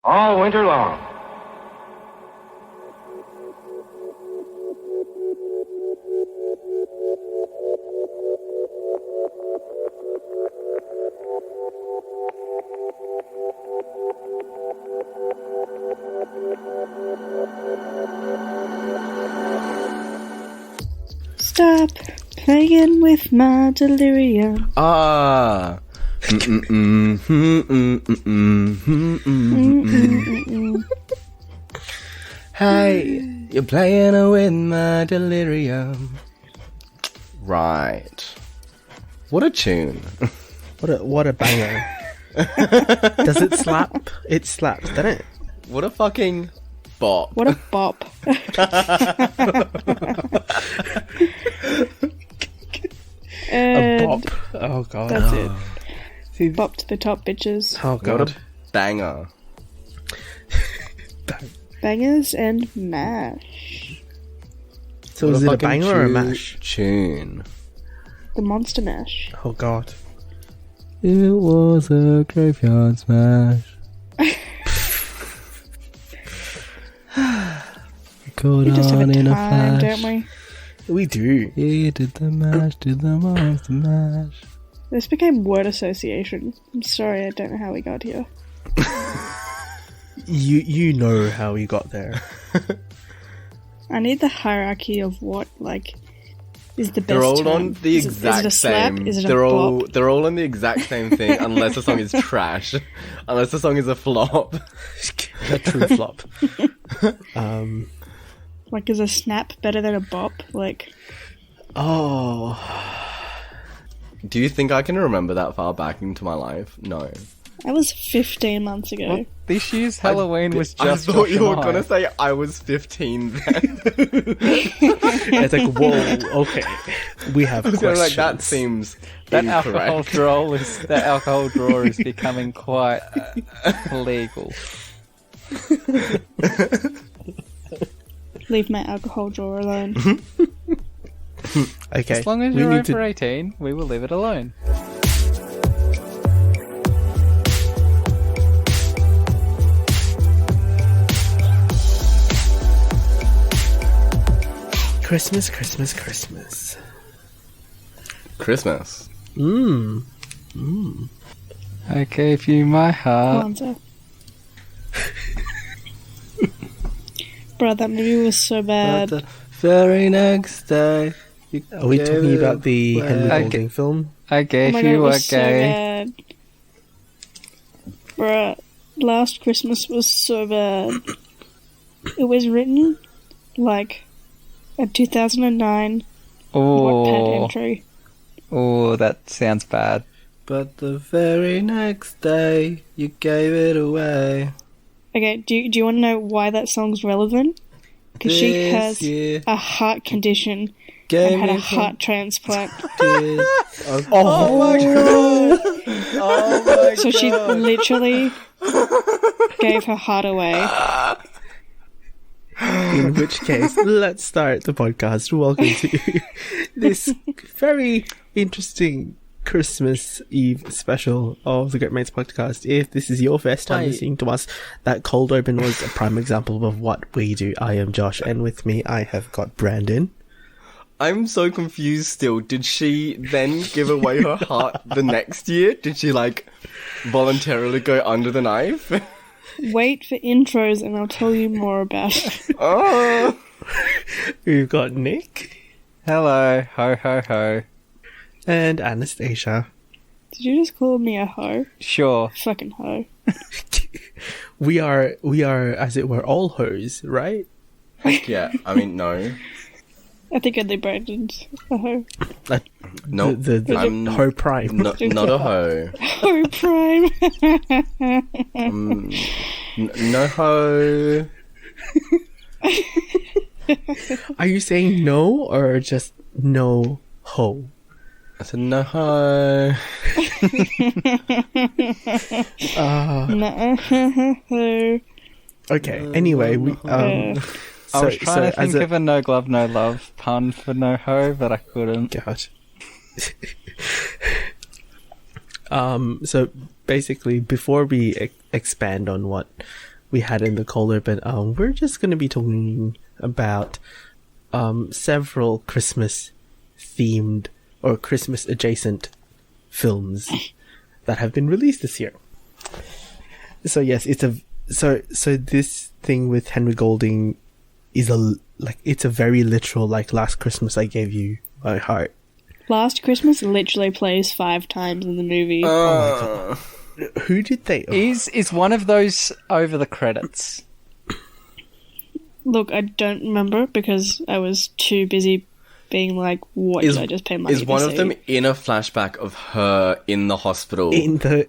all winter long. Stop playing with my delirium. Ah. Hey, you're playing with my delirium. Right. What a tune. What a banger. Does it slap? It slaps, doesn't it? What a fucking bop. What a bop. A bop. Oh god. That's it. Bop to the top, bitches. Oh What god. a banger. Bangers and mash. So What is it a fucking banger or a mash? Tune. The monster mash. Oh god. It was a graveyard smash. Caught We just have on a in a time, flash. don't we? We do. He did the mash, did the monster mash. This became word association. I'm sorry, I don't know how we got here. You know how we got there. I need the hierarchy of what, like, is the best They're all term. on the Is it exact a slap? same. Is it a they're bop? all on the exact same thing, unless the song is trash, unless the song is a flop. A true flop. Like, is a snap better than a bop? Like, Oh. Do you think I can remember that far back into my life? No. that was 15 months ago. Well, this year's Halloween was just I thought Josh you were and I. gonna say I was 15 then. It's like, whoa, okay. We have I was questions. like, that seems That incorrect. alcohol drawer is becoming quite illegal. Leave my alcohol drawer alone. Okay. As long as we you're need over 18, we will leave it alone. Christmas, Christmas, Christmas. Christmas. I gave you my heart. Kwanzaa. Bro, that movie was so bad. But the very next day. Are we talking about the Henry I Golding film? I Oh gave my god, it you a was so gay. bad. Bruh, Last Christmas was so bad. It was written like a 2009 Wattpad Oh, entry. oh, that sounds bad. But the very next day, you gave it away. Okay, do you want to know why that song's relevant? Because she This has year, a heart condition gave and had a me heart transplant. tears of- Oh my god! Oh my So she literally gave her heart away. In which case, let's start the podcast. Welcome to this very interesting Christmas Eve special of the Great Mates podcast. If this is your first time Wait. listening to us, that cold open was a prime example of what we do. I am Josh, and with me I have got Brandon. I'm so confused still. Did she then give away her heart the next year? Did she, like, voluntarily go under the knife? Wait for intros and I'll tell you more about it. Oh! We've got Nick Hello, ho ho ho. and Anastasia. Did you just call me a hoe? Sure. Fucking hoe. We are, as it were, all hoes, right? Yeah, I mean, no. I think only Brandon's a hoe. No, the I'm hoe prime. not a hoe. Hoe prime. No hoe. Are you saying no or just no ho? I said no hoe. Nuh-uh. Hoe. Okay. Anyway, we I was trying to think of a no glove, no love pun for no ho, but I couldn't. God. So basically, before we expand on what we had in the cold open, we're just going to be talking about several Christmas themed or Christmas adjacent films that have been released this year. So yes, so this thing with Henry Golding is it's a very literal, like, last Christmas I gave you my heart. Last Christmas literally plays 5 times in the movie. Oh my god. Who did they... Is one of those over the credits? Look, I don't remember because I was too busy being like, what did I just pay money to see? Is one of them in a flashback of her in the hospital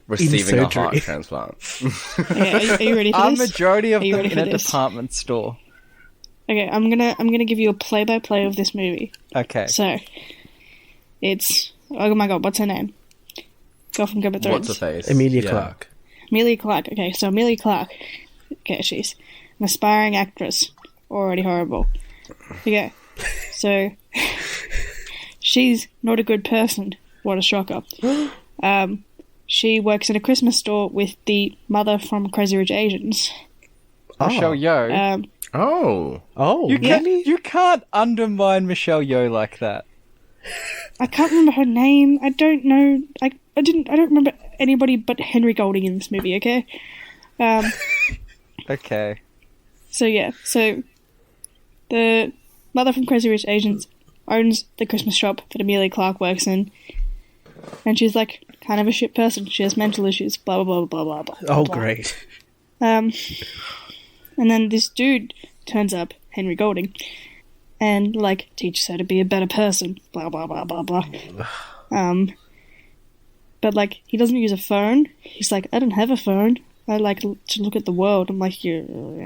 receiving a heart transplant? Okay, are you ready for this? A majority of them in a department store. Okay, I'm gonna give you a play-by-play of this movie. Okay. So, it's... Oh my god, what's her name? Girl from Game of Thrones. What's her face? Emilia Clarke. Emilia Clarke. Okay, so Emilia Clarke. Okay, she's an aspiring actress. Already horrible. Okay, so... she's not a good person. What a shocker. She works in a Christmas store with the mother from Crazy Rich Asians. Michelle Yeoh. You can't undermine Michelle Yeoh like that. I can't remember her name. I don't know. I don't remember anybody but Henry Golding in this movie. Okay. Okay. So yeah. So the mother from Crazy Rich Asians owns the Christmas shop that Emilia Clarke works in, and she's like kind of a shit person. She has mental issues. Blah blah blah blah blah. Oh, blah. great. And then this dude turns up, Henry Golding, and, like, teaches her to be a better person. Blah, blah, blah, blah, blah. But, like, he doesn't use a phone. He's like, I don't have a phone. I like to look at the world. I'm like, yeah.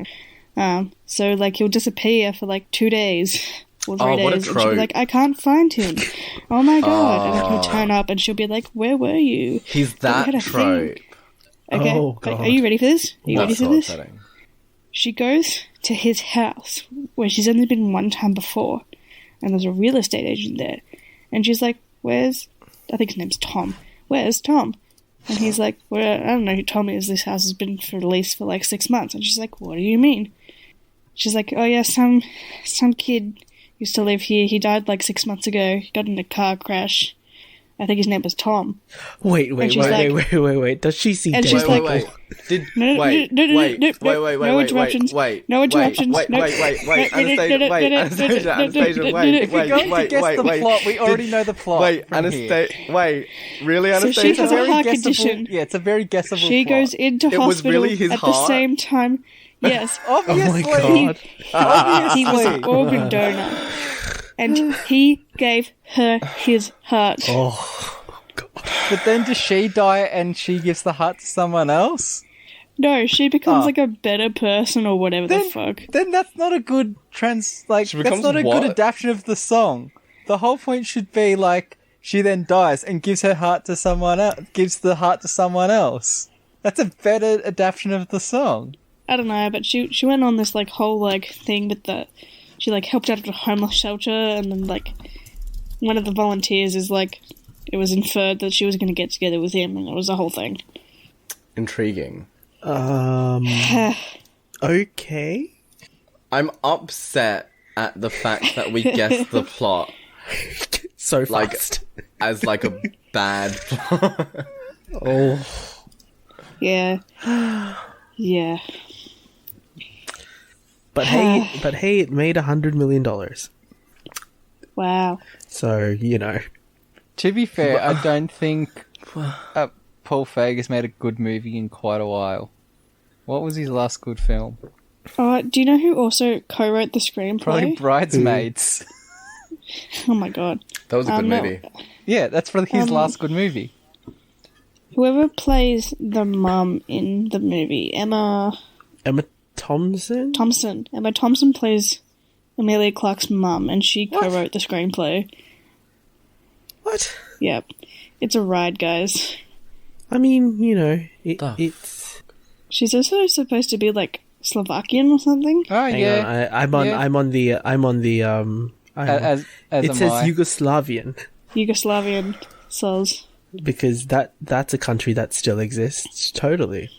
So, like, he'll disappear for, like, 2 days. Or 3 days. What a and she'll trope. be like, I can't find him. Oh my god. And then he'll turn up and she'll be like, where were you? He's that trope. Okay. Oh, God. Are you ready for this? Are you ready for this? Upsetting. She goes to his house, where she's only been one time before, and there's a real estate agent there. And she's like, I think his name's Tom. Where's Tom? And he's like, well, I don't know who Tom is. This house has been for lease for like 6 months. And she's like, what do you mean? She's like, oh yeah, some kid used to live here. He died like 6 months ago. He got in a car crash. I think his name was Tom. Wait. Does she see dead people? Wait. No interruptions. No interruptions. Anastasia, If you're going to guess the plot, we already know the plot. Really, Anastasia? So she has a heart condition. Yeah, it's a very guessable She plot. goes into It was hospital really his at heart? the same time. Yes. Obviously. Oh my god. He was an organ donor. And he gave her his heart. Oh, god. But then does she die and she gives the heart to someone else? No, she becomes like a better person or whatever the fuck. Then that's not a good that's not a good adaptation of the song. The whole point should be like she then dies and gives her heart to someone else, gives the heart to someone else. That's a better adaptation of the song. I don't know, but she went on this like whole like thing with the... She like helped out at a homeless shelter, and then like one of the volunteers is like... It was inferred that she was going to get together with him, and it was the whole thing. Intriguing. Okay. I'm upset at the fact that we guessed the plot So fast. as like a bad plot. Oh. Yeah. Yeah. But hey, it made $100 million. Wow. So, you know. To be fair, I don't think Paul Feig has made a good movie in quite a while. What was his last good film? Do you know who also co-wrote the screenplay? Probably Bridesmaids. Oh my god. That was a good No. movie. Yeah, that's probably his last good movie. Whoever plays the mum in the movie, Emma Thompson? Emma Thompson plays Emilia Clarke's mum, and she co-wrote the screenplay. What? Yep. It's a ride, guys. I mean, you know, it's... She's also supposed to be, like, Slovakian or something. Oh, Hang yeah. on, I'm on the As it says I. Yugoslavian. Yugoslavian souls. Because that's a country that still exists, totally.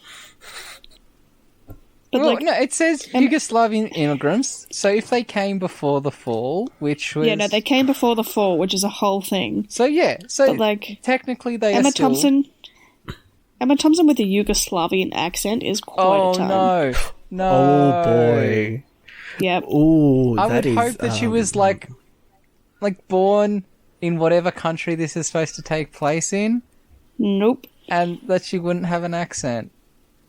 But Well, like, no, it says Yugoslavian immigrants. So if they came before the fall, which was... yeah, no, they came before the fall, which is a whole thing. So yeah, so But like, technically they Emma are still... Emma Thompson with a Yugoslavian accent is quite a time. Oh, no. Oh boy. Yep. Oh, I that would is, hope that she was like born in whatever country this is supposed to take place in, Nope. and that she wouldn't have an accent.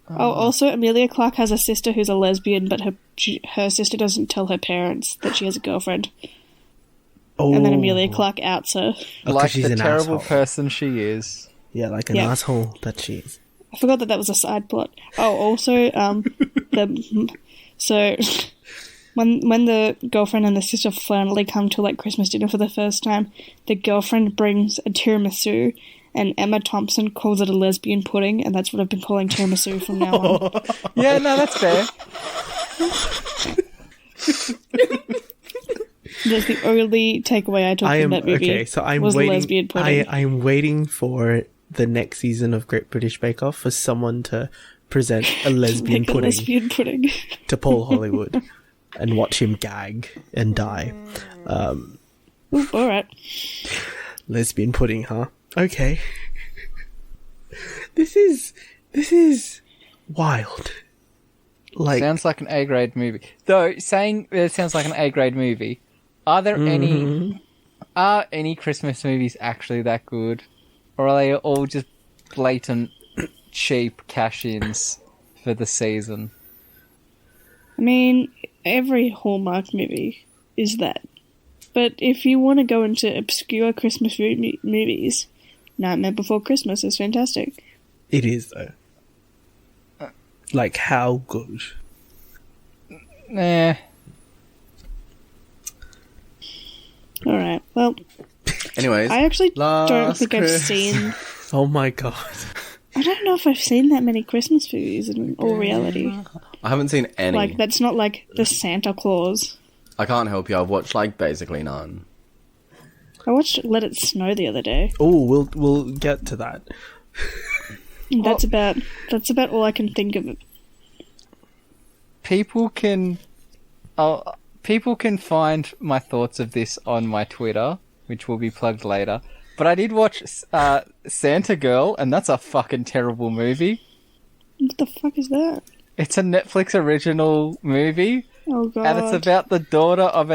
Oh, also, Amelia Clark has a sister who's a lesbian, but her sister doesn't tell her parents that she has a girlfriend. Oh. And then Amelia Clark outs her. Like she's the an terrible asshole. person she is. Yeah, like an Yeah. asshole that she is. I forgot that was a side plot. Oh, also, so when the girlfriend and the sister finally come to like Christmas dinner for the first time, the girlfriend brings a tiramisu, and Emma Thompson calls it a lesbian pudding, and that's what I've been calling tiramisu from now on. Yeah, no, that's fair. That's the only takeaway I took from that movie. Okay, so I'm was waiting. lesbian pudding. I'm waiting for the next season of Great British Bake Off for someone to present a lesbian Like a pudding lesbian pudding. to Paul Hollywood and watch him gag and die. Ooh, all right. Lesbian pudding, huh? Okay. This is wild. Like, Sounds like an A-grade movie. Though, saying it sounds like an A-grade movie, are there any Christmas movies actually that good? Or are they all just blatant, cheap cash-ins for the season? I mean, every Hallmark movie is that. But if you want to go into obscure Christmas movies, Nightmare Before Christmas is fantastic. it is though. Like, how good? Nah. Alright, well, Anyways, I actually don't last think I've Chris- seen... Oh my god. I don't know if I've seen that many Christmas movies in all reality. I haven't seen any. Like, that's not like the Santa Claus. I can't help you. I've watched like basically none. I watched Let It Snow the other day. Oh, we'll get to that. And that's about all I can think of. People can find my thoughts of this on my Twitter, which will be plugged later. But I did watch Santa Girl, and that's a fucking terrible movie. What the fuck is that? It's a Netflix original movie, Oh god. and it's about the daughter of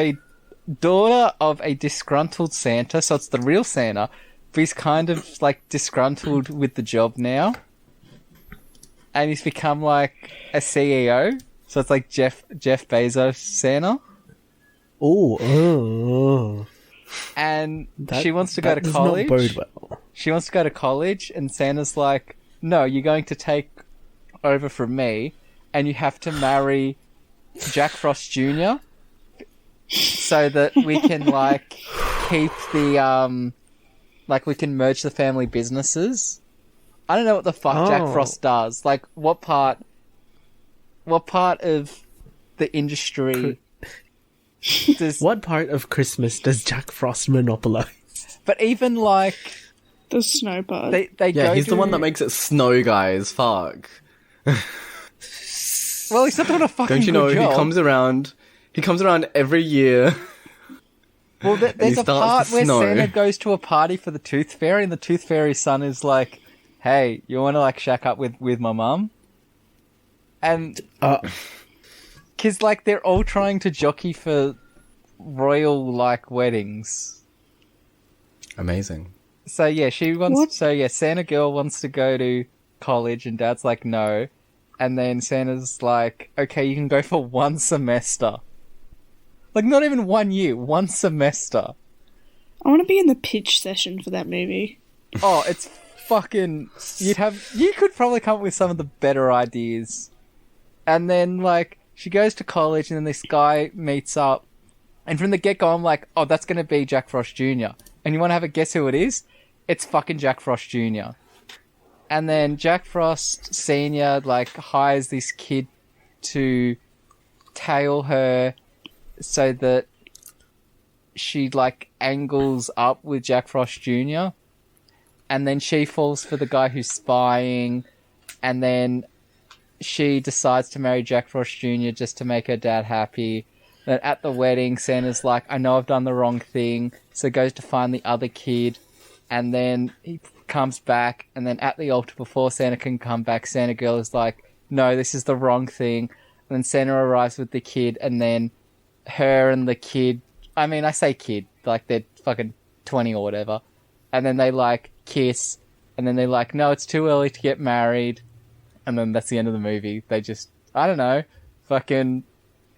a disgruntled Santa. So it's the real Santa, but he's kind of like disgruntled with the job now, and he's become like a CEO. So it's like Jeff Bezos Santa. Oh. And That- she wants to go that to does college. Not bode well. She wants to go to college, and Santa's like, "No, you're going to take over from me, and you have to marry Jack Frost Jr. so that we can like keep the we can merge the family businesses." I don't know what the fuck Jack Oh. Frost does. Like, what part of the industry does? What part of Christmas does Jack Frost monopolize? But even like The snow part. they Yeah, go he's the one to- that makes it snow, guys. Fuck. Well, he's not doing a fucking Don't you know good job. he comes around every year. Well, there's he a starts part to where snow. Santa goes to a party for the Tooth Fairy, and the Tooth Fairy's son is like, "Hey, you want to like shack up with my mum?" And because like they're all trying to jockey for royal like weddings. Amazing. So yeah, she wants. What? So yeah, Santa girl wants to go to college, and Dad's like, no. And then Santa's like, okay, you can go for 1 semester. Like, not even 1 year, 1 semester. I want to be in the pitch session for that movie. Oh, it's fucking... You could probably come up with some of the better ideas. And then, like, she goes to college, and then this guy meets up. And from the get-go, I'm like, oh, that's going to be Jack Frost Jr. And you want to have a guess who it is? It's fucking Jack Frost Jr. And then Jack Frost Sr., like, hires this kid to tail her so that she, like, angles up with Jack Frost Jr., and then she falls for the guy who's spying, and then she decides to marry Jack Frost Jr. just to make her dad happy. Then at the wedding, Santa's like, I know I've done the wrong thing, so goes to find the other kid, and then he comes back, and then at the altar before Santa can come back, Santa girl is like, no, this is the wrong thing. And then Santa arrives with the kid, and then her and the kid, I mean, I say kid, like they're fucking 20 or whatever, and then they like kiss, and then they're like, no, it's too early to get married, and then that's the end of the movie. They just, I don't know, fucking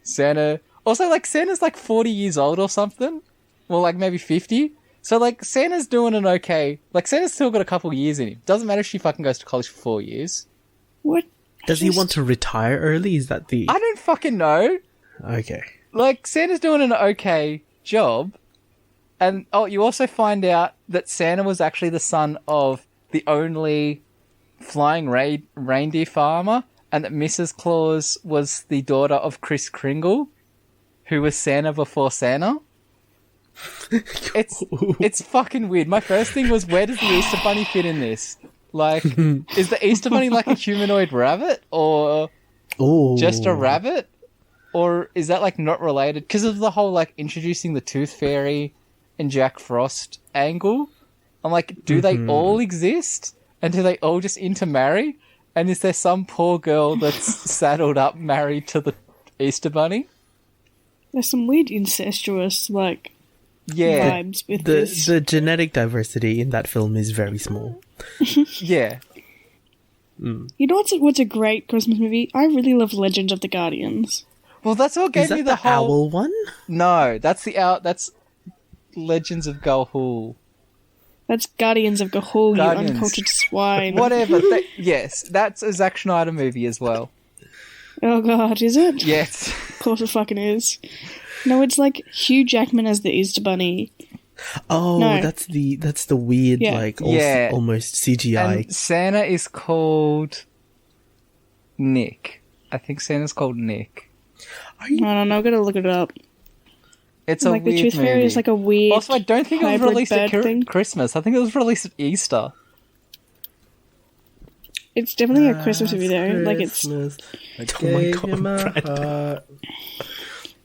Santa. Also, like, Santa's like 40 years old or something. Well, like maybe 50. So, like, Santa's doing an okay. Like, Santa's still got a couple years in him. Doesn't matter if she fucking goes to college for 4 years. What? Does he want to retire early? Is that the... I don't fucking know. Okay. Like, Santa's doing an okay job. And, oh, you also find out that Santa was actually the son of the only flying reindeer farmer, and that Mrs. Claus was the daughter of Kris Kringle, who was Santa before Santa. It's fucking weird. My first thing was, where does the Easter Bunny fit in this? Like, is the Easter Bunny like a humanoid rabbit, or just a rabbit? Or is that like not related? Because of the whole like introducing the Tooth Fairy and Jack Frost angle. I'm like, do they all exist? And do they all just intermarry? And is there some poor girl that's saddled up married to the Easter Bunny? There's some weird incestuous, like, vibes with this. The genetic diversity in that film is very small. Yeah. You know what's a great Christmas movie? I really love Legends of the Guardians. Well, that's what gave me the whole... owl one? No, that's that's Legends of Gulhul. That's Guardians of Gahul, you uncultured swine. Whatever. Yes, that's a Zack Schneider movie as well. Oh god, is it? Yes. Of course it fucking is. No, it's like Hugh Jackman as the Easter Bunny. Oh, No. that's the weird, like, almost CGI. And Santa is called Nick. I think Santa's called Nick. I don't know, I've got to look it up. It's a like weird the Tooth movie. Fairy is like a weird. Also, I don't think it was released at thing. Christmas. I think it was released at Easter. It's definitely a Christmas movie though. Like it's. Oh my god,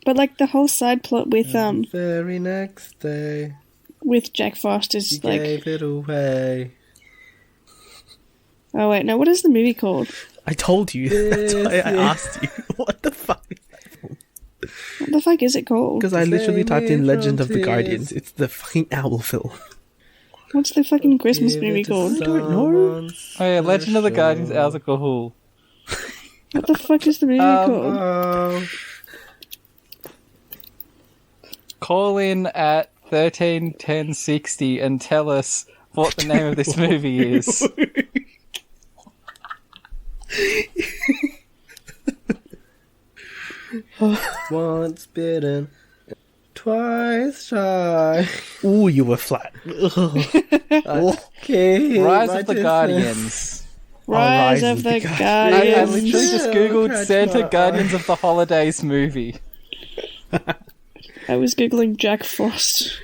But like the whole side plot with Very next day, with Jack Frost is you like. gave it away. Oh wait, no. What is the movie called? I told you. That's why I asked you. What the fuck? What the fuck is it called? Because I literally typed in Legend of the Frontiers. Guardians. It's the fucking owl film. What's the fucking Christmas movie called? I don't know. Oh yeah, Legend of the Guardians, Owls of Gahul. What the fuck is the movie called? Call in at 131060 and tell us what the name of this movie is. Once bitten, twice shy. Ooh, you were flat. Okay, Rise of the Guardians. Rise of the I Guardians. literally just googled Santa Guardians of the Holidays movie. I was googling Jack Frost.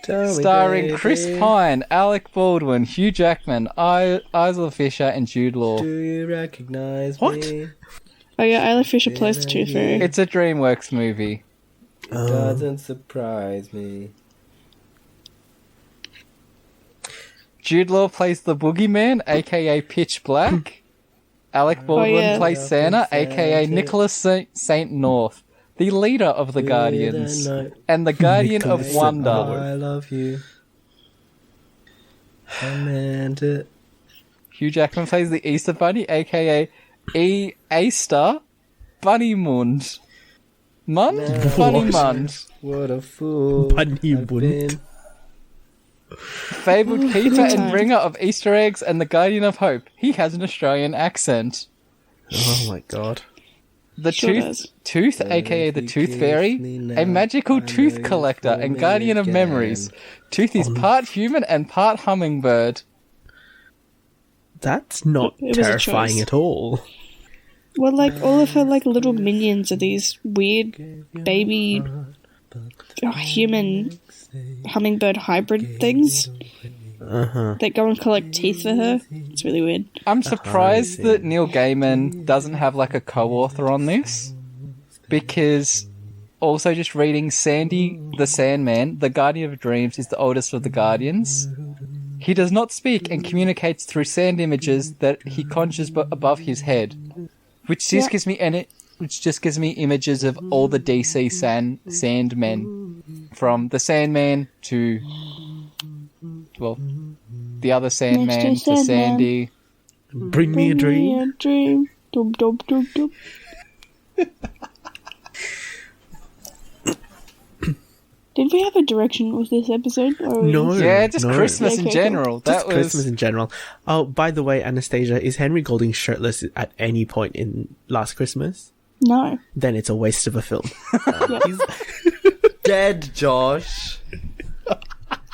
Starring Chris Pine, Alec Baldwin, Hugh Jackman, Isla Fisher, and Jude Law. Do you recognize What? me? Oh yeah, Isla Fisher plays the Tooth Fairy. It's a DreamWorks movie. Doesn't surprise me. Jude Law plays the Boogeyman, aka Pitch Black. Alec Baldwin plays Santa, aka Nicholas St. North, the leader of the Guardians, and the Guardian of Nicholas Wonder. I love you. I meant it. Hugh Jackman plays the Easter Bunny, aka Easter Bunnymund. Bunnymund. What a fool. Bunny I've wouldn't. been. Fabled keeper and bringer of Easter eggs and the Guardian of Hope. He has an Australian accent. Oh my god. The Sure Tooth, aka the Tooth Fairy, a magical tooth collector and guardian of memories. Tooth is part human and part hummingbird. That's not It was a terrifying choice. at all. Well, like all of her like little minions are these weird baby human hummingbird hybrid things. that go and collect teeth for her. It's really weird. I'm surprised that Neil Gaiman doesn't have like a co-author on this, because also just reading Sandy the Sandman, the Guardian of Dreams, is the oldest of the Guardians. He does not speak and communicates through sand images that he conjures above his head, which just gives me images of all the DC Sandmen, from the Sandman to, well, the other Sandman to Sandy. Bring me a dream. Dum, dum, dum, dum. Did we have a direction with this episode? No. Yeah, just Christmas in general. Just Christmas in general. Oh, by the way, Anastasia, is Henry Golding shirtless at any point in Last Christmas? No. Then it's a waste of a film. He's dead, Josh.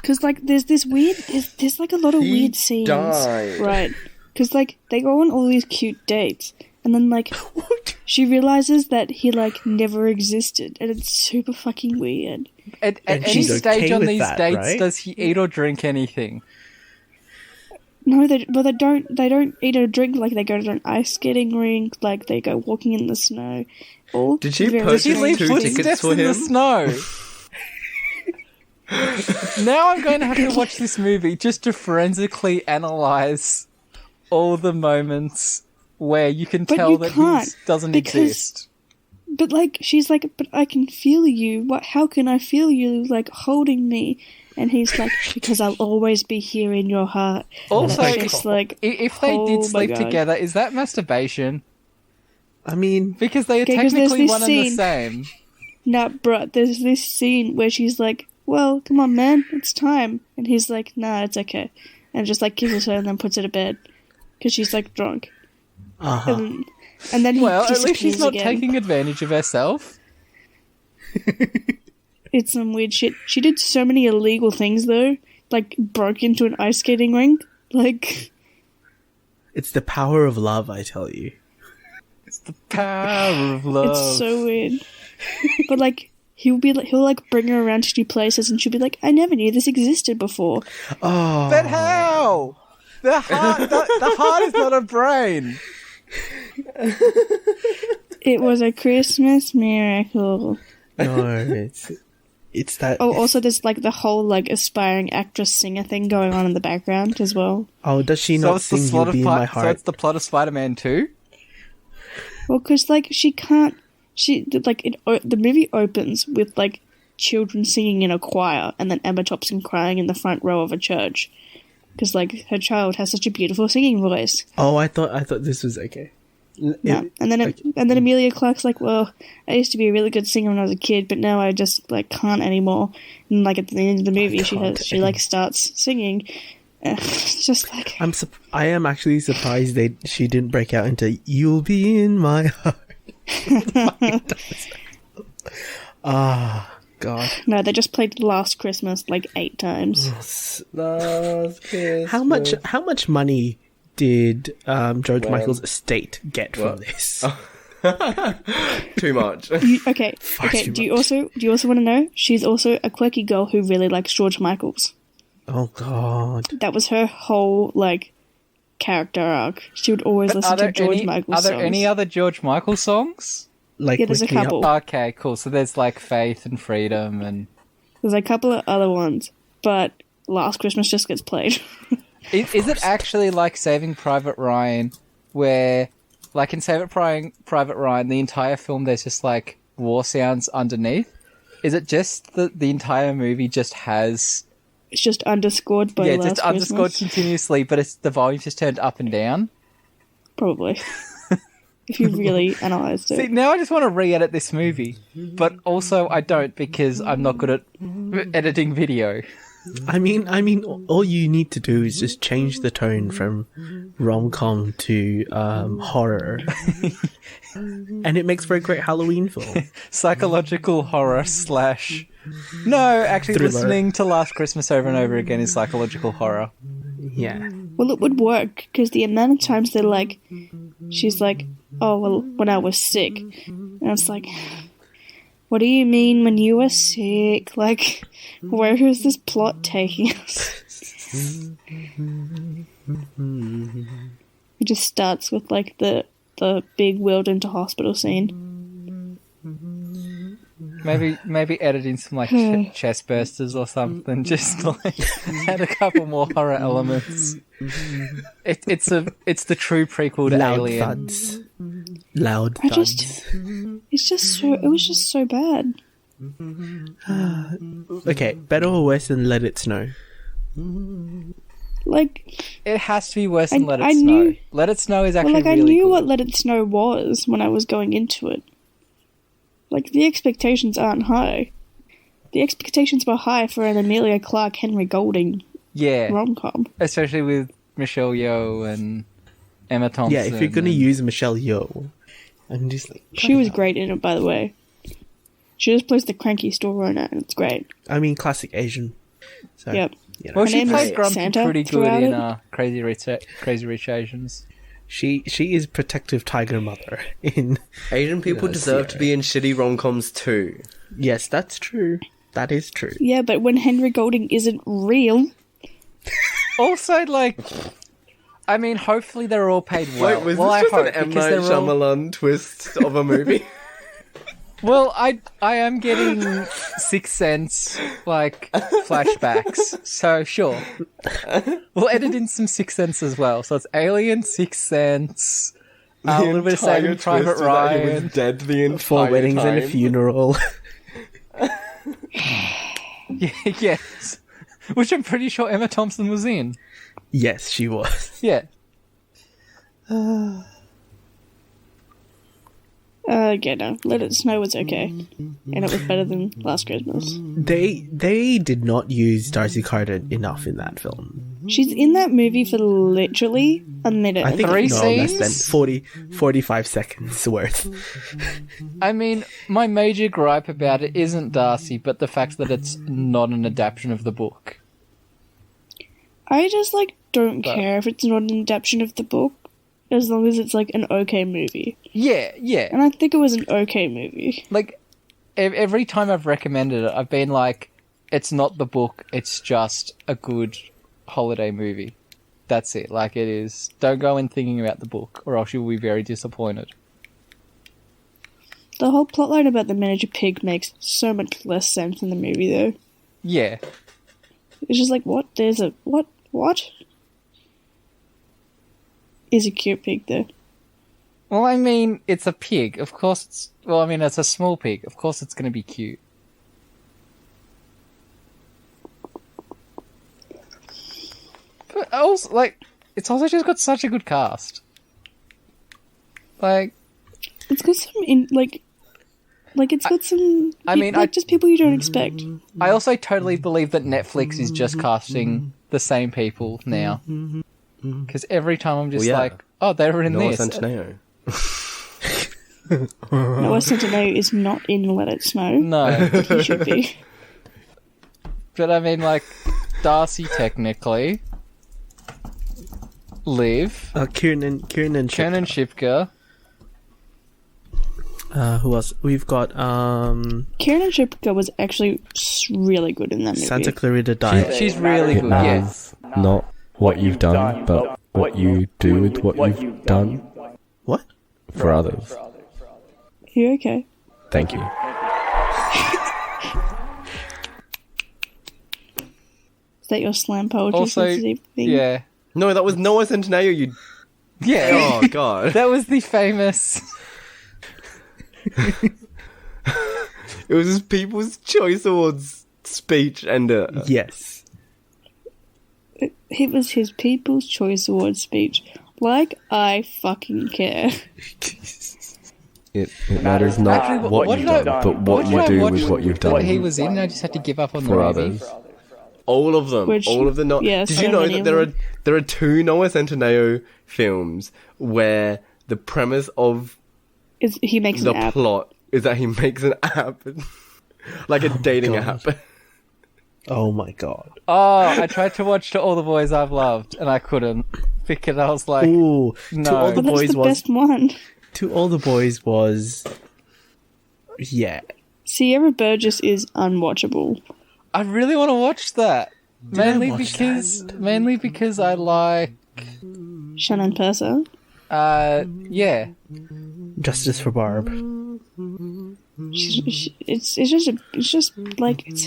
Because, like, there's this weird... There's like, a lot of weird scenes. Died. Right. Because, like, they go on all these cute dates. And then, like, she realizes that he, like, never existed. And it's super fucking weird. At any stage on these dates, does he eat or drink anything? No, they don't eat or drink. Like, they go to an ice skating rink. Like, they go walking in the snow. Did she purchase Did she leave 2 tickets footsteps for in him? the snow? Now I'm going to have to watch this movie just to forensically analyze all the moments where you can tell that he doesn't exist. But, like, she's like, but I can feel you. How can I feel you, like, holding me? And he's like, because I'll always be here in your heart. Also, just like, if they did sleep together, is that masturbation? I mean... Because they are technically one and the same. Nah, bruh, there's this scene where she's like, well, come on, man, it's time. And he's like, nah, it's okay. And just, like, kisses her and then puts her to bed. Because she's, like, drunk. Uh-huh. And then he at least she's not again. taking advantage of herself. It's some weird shit. She did so many illegal things, though. Like, broke into an ice skating rink. Like... It's the power of love, I tell you. It's the power of love. It's so weird. But, like, he'll bring her around to new places, and she'll be like, I never knew this existed before. Oh. But how? The heart is not a brain. It was a Christmas miracle. No, it's that... Oh, also there's, like, the whole, like, aspiring actress singer thing going on in the background as well. Oh, does she not sing You'll Be in My Heart? So it's the plot of Spider-Man 2? Well, because, like, the movie opens with, like, children singing in a choir, and then Emma Thompson crying in the front row of a church. Because, like, her child has such a beautiful singing voice. Oh, I thought this was okay. Yeah, and then Emilia Clarke's like, well, I used to be a really good singer when I was a kid, but now I just, like, can't anymore. And, like, at the end of the movie, she starts singing. It's just like... I am actually surprised she didn't break out into "You'll Be in My Heart." God. No, they just played Last Christmas, like, 8 times. Last Christmas. How much money did George Michael's estate get from this? Too much. Okay. Do you also want to know? She's also a quirky girl who really likes George Michael's. Oh God. That was her whole, like, character arc. She would always listen to George Michael songs. Are there any other George Michael songs? Like, yeah, there's a couple. Okay, cool. So there's, like, Faith and Freedom and... There's a couple of other ones, but Last Christmas just gets played. Is it actually like Saving Private Ryan, where, like in Saving Private Ryan, the entire film there's just, like, war sounds underneath? Is it just the entire movie just has... It's just underscored by Last just underscored Christmas. Continuously, but the volume's just turned up and down? Probably. If you really analysed it. See, now I just want to re-edit this movie, but also I don't because I'm not good at editing video. I mean, all you need to do is just change the tone from rom-com to horror, and it makes for a great Halloween film. Psychological horror / No, actually, Thriller. Listening to Last Christmas over and over again is psychological horror. Yeah. Well, it would work, because the amount of times they're like... She's like, oh, well, when I was sick. And it's like... What do you mean when you were sick? Like, where is this plot taking us? It just starts with like the big wheeled into hospital scene. Maybe edit in some like chest bursters or something. Just like add a couple more horror elements. It's the true prequel to Loud Alien. thuds. Loud thuds. It was just so bad. Okay, better or worse than Let It Snow? Like, It has to be worse than Let It I Snow. knew- Let It Snow is actually I really knew good. what Let It Snow was when I was going into it. Like, the expectations aren't high. The expectations were high for an Emilia Clarke, Henry Golding Yeah, rom-com. especially with Michelle Yeoh and Emma Thompson. Yeah, if you're gonna and- use Michelle Yeoh, I'm just like... She was great in it, by the way. She just plays the cranky store owner, and it's great. I mean, classic Asian. So, Yep. you know. Well, Her she name played is Grumpy Santa pretty good throughout in it. Crazy Rich Asians. She is protective tiger mother in... Asian people deserve to be in shitty rom-coms too. Yes, that's true. That is true. Yeah, but when Henry Golding isn't real... Also, like, I mean, hopefully they're all paid well. Wait, was well, this I just hope, an M. because Night they're all- Shyamalan twist of a movie? Well, I am getting Sixth Sense, like, flashbacks, so sure. We'll edit in some Sixth Sense as well. So it's Alien, Sixth Sense, a little bit of Saving Private He Ryan. was dead the entire 4 weddings time. and a funeral. Yes. Which I'm pretty sure Emma Thompson was in. Yes, she was. Yeah. Yeah, no. Let It Snow was okay. And it was better than Last Christmas. They did not use Darcy Carter enough in that film. She's in that movie for literally a minute. I think Three no less scenes? than 45 seconds worth. I mean, my major gripe about it isn't Darcy, but the fact that it's not an adaptation of the book. I just, like, don't But- care if it's not an adaptation of the book, as long as it's, like, an okay movie. Yeah. And I think it was an okay movie. Like, every time I've recommended it, I've been like, it's not the book, it's just a good holiday movie. That's it. Like, it is. Don't go in thinking about the book, or else you'll be very disappointed. The whole plotline about the miniature pig makes so much less sense in the movie, though. Yeah. It's just like, what? There's a... What? Is a cute pig, though. Well, I mean, it's a pig. Of course it's... Well, I mean, it's a small pig. Of course it's going to be cute. But also, like, it's also just got such a good cast. Like, It's got some... it's got some... I mean, just people you don't expect. I also totally believe that Netflix is just casting the same people now. Because every time I'm just Well, yeah. like, oh, they were in Noah this. Centineo. Noah Centineo is not in Let It Snow. No. But he should be. But I mean, like, Darcy technically, Liv, Kieran and Ken and Shipka. who else? We've got Kieran and Shipka was actually really good in that movie. Santa Clarita Diet. She's really good, yes. Not what you've done, but what you do with what you've done What? for others. You okay? Thank you. Is that your slam poetry Also, for this evening? yeah. No, that was Noah Centineo, you... Yeah. Oh, God. That was the famous... It was his People's Choice Awards speech and... Yes. It was his People's Choice Award speech. Like, I fucking care. It matters not Actually, what what you've did I- done, but what did you I do watch with what you've done What he was in, I just had to give up on the for movie. others. All of them. Which- all of the... yeah, Did so you know many that of there are 2 Noah Centineo films where the premise of He makes the an app. plot is that he makes an app, like a dating God. app. Oh my god. Oh, I tried to watch To All the Boys I've Loved, and I couldn't. Because I was like, Ooh, no. To All the But that's Boys the was... best one. To All the Boys was... Yeah. Sierra Burgess is unwatchable. I really want to watch that. Mainly watch because I like Shannon Purser. yeah. Justice for Barb. It's just like it's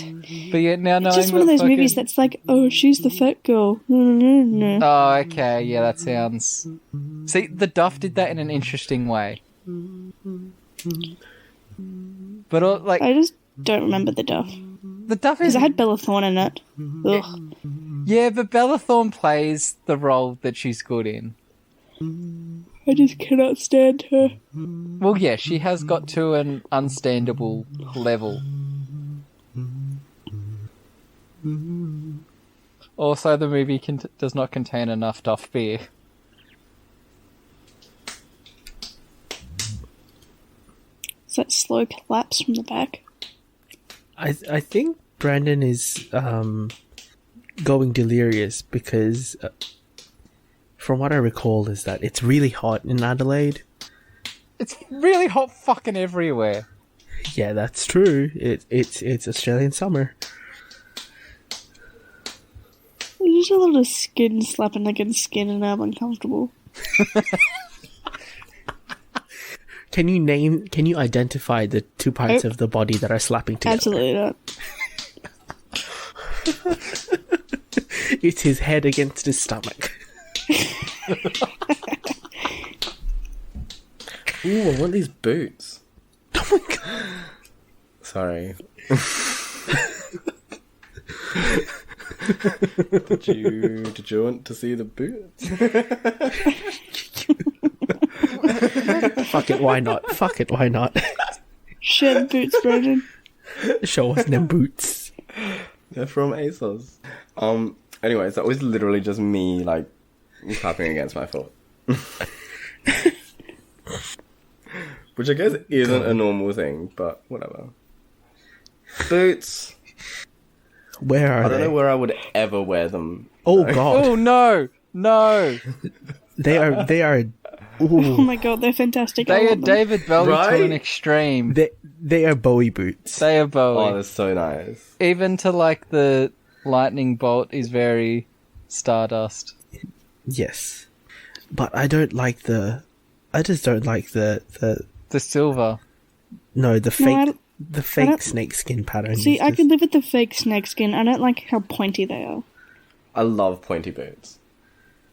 But yeah, now knowing just one of that those movies that's like, oh, she's the fat girl. No. Oh, okay, yeah, that sounds... See, the Duff did that in an interesting way. But, like... I just don't remember the Duff. The Duff is... Because I had Bella Thorne in it. Ugh. Yeah, but Bella Thorne plays the role that she's good in. I just cannot stand her. Well, yeah, she has got to an unstandable level. Also, the movie does not contain enough Duff beer. It's that slow collapse from the back. I think Brandon is going delirious because from what I recall is that it's really hot in Adelaide. It's really hot fucking everywhere. Yeah, that's true. It's Australian summer. There's just a lot of skin slapping against skin and I'm uncomfortable. Can you identify the two parts of the body that are slapping together? Absolutely not. It's his head against his stomach. Ooh, I want these boots. Oh my god. Sorry. Did you want to see the boots? Fuck it, why not? Fuck it, why not? Shed boots, Brandon. Show us them boots. They're from ASOS. Anyways, that was literally just me, like, clapping against my foot. Which I guess isn't a normal thing, but whatever. Boots. Where are I they? don't know where I would ever wear them. Oh though. god. Oh, no! They are Oh ooh, my god, they're fantastic. I They are want them. David Bowie to Right? an extreme. they are Bowie boots. They are Bowie. Oh, that's so nice. Even to, like, the lightning bolt is very Stardust. Yes. But I just don't like the silver. no, the fake I don't- the I fake don't- snakeskin pattern. See, is I just- could live with the fake snakeskin. I don't like how pointy they are. I love pointy boots.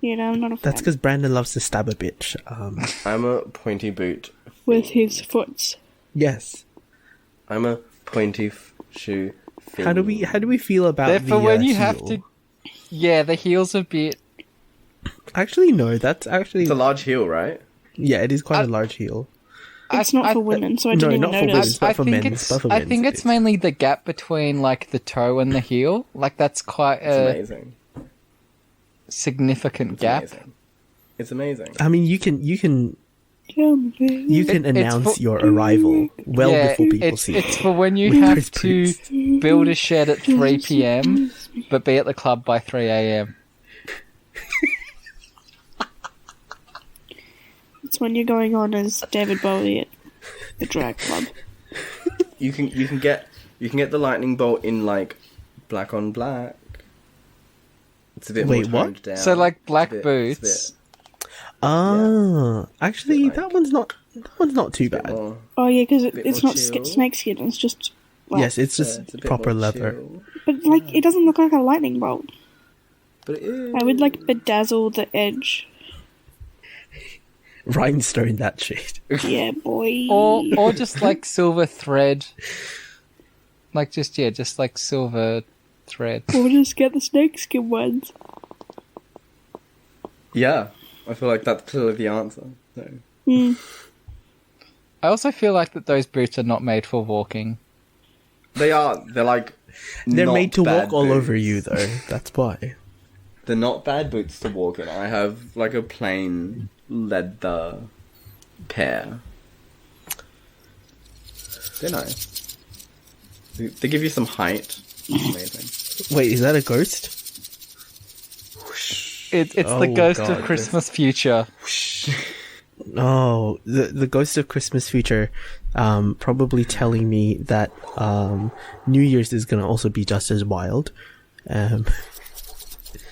You know, I'm not a fan. That's because Brandon loves to stab a bitch. I'm a pointy boot. With his foots. Yes. I'm a pointy shoe. How do we feel about They're the for when you heel? have to... Yeah, the heel's a bit... Actually, no. That's actually It's a large heel, right? yeah. It is quite a large heel. It's not for women, so I didn't even not for notice. women. But for men's, but for I men's think it it's is. mainly the gap between, like, the toe and the heel. Like, that's quite It's a amazing. significant It's gap. amazing. It's amazing. I mean, you can It's announce for- your arrival well Yeah, before people it's, see it's it. for when you With have those to boots. build a shed at 3 p.m, but be at the club by 3 a.m. It's when you're going on as David Bowie at the drag club. You can get the lightning bolt in like black on black. It's a bit Wait, more what? toned down. So, like, black It's a bit- boots. Actually, Bit like- that one's not too It's a bit bad. more- Oh yeah, because Bit it's more not chill. snakeskin. It's just well, Yes, it's just it's a bit proper more leather. chill. but like it doesn't look like a lightning bolt. But it is. I would like bedazzle the edge. Rhinestone that shit. Yeah, boy. Or just, like, silver thread. Like, just like silver thread. Or just get the snakeskin ones. Yeah, I feel like that's clearly the answer. So. Hmm. I also feel like that those boots are not made for walking. They are. They're like. They're not made to bad walk all over boots. you, though. That's why. They're not bad boots to walk in. I have like a plain leather pair. They're nice. They give you some height. Amazing. Wait, is that a ghost? It's the Oh, ghost God, of Christmas future. Oh, the ghost of Christmas future, probably telling me that New Year's is gonna also be just as wild.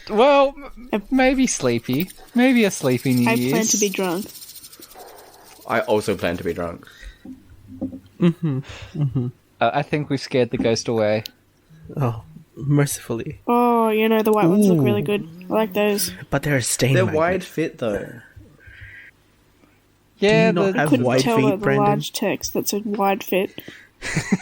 Well, maybe sleepy. Maybe a sleepy New I Year's. plan to be drunk. I also plan to be drunk. I think we've scared the ghost away. Oh, mercifully. Oh, the white ones look really good. I like those. But they're a stain They're magnet. wide fit though. Yeah, Do you not have Couldn't wide tell feet, by the Brendan? large text that said wide fit.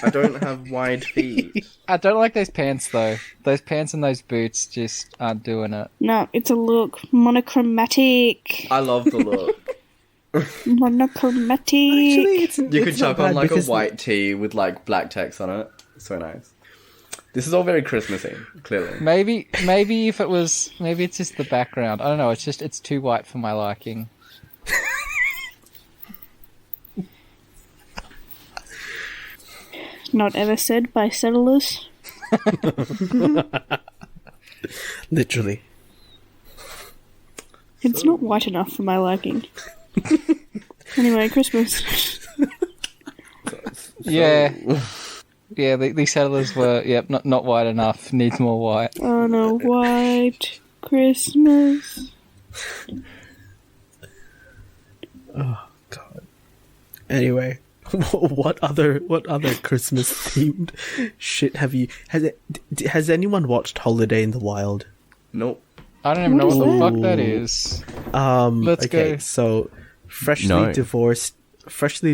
I don't have wide feet. I don't like those pants though. Those pants and those boots just aren't doing it. No, it's a look. Monochromatic. I love the look. Monochromatic. You could chuck on like a white tee with like black text on it. So nice. This is all very Christmassy, clearly. Maybe if it was, maybe it's just the background. I don't know. It's too white for my liking. Not ever said by settlers. Literally. It's not white enough for my liking. Anyway, Christmas. Yeah. Yeah, these settlers were, not white enough. Needs more white. On a white Christmas. Oh God. Anyway, what other Christmas themed shit has anyone watched Holiday in the Wild? Nope. I don't even know what the Ooh. fuck that is. Let's Okay, go. so freshly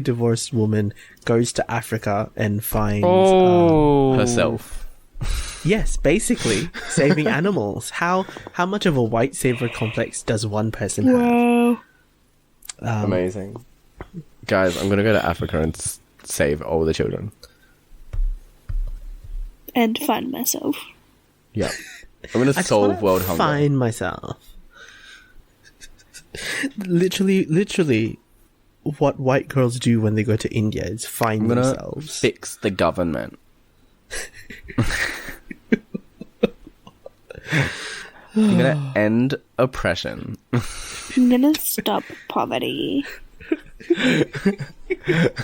divorced woman goes to Africa and finds Herself. yes, basically saving animals. How much of a white savior complex does one person have? Wow. Amazing. Guys, I'm gonna go to Africa and save all the children. And find myself. Yeah. I'm gonna I just solve wanna world hunger. Find myself. Literally, what white girls do when they go to India is find I'm gonna themselves. fix the government. I'm gonna end oppression. I'm gonna stop poverty.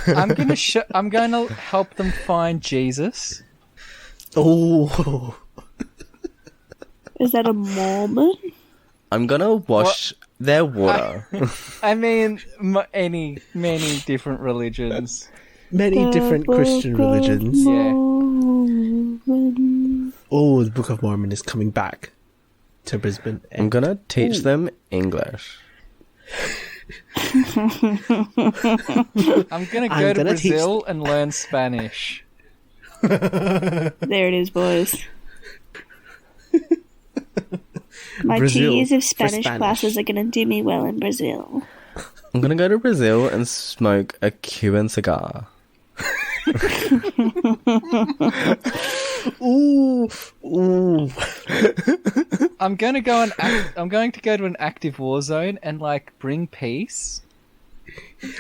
I'm gonna help them find Jesus. Oh, Is that a Mormon? I'm gonna wash their water. I mean, many different religions. many different Christian religions. Yeah. Oh, the Book of Mormon is coming back to Brisbane. I'm gonna teach them English. I'm gonna go to gonna teach Brazil and learn Spanish. There it is, boys. My Brazil 2 years of for Spanish Spanish. classes are gonna do me well in Brazil. I'm gonna go to Brazil and smoke a Cuban cigar. Ooh. I'm going to go to an active war zone and like bring peace.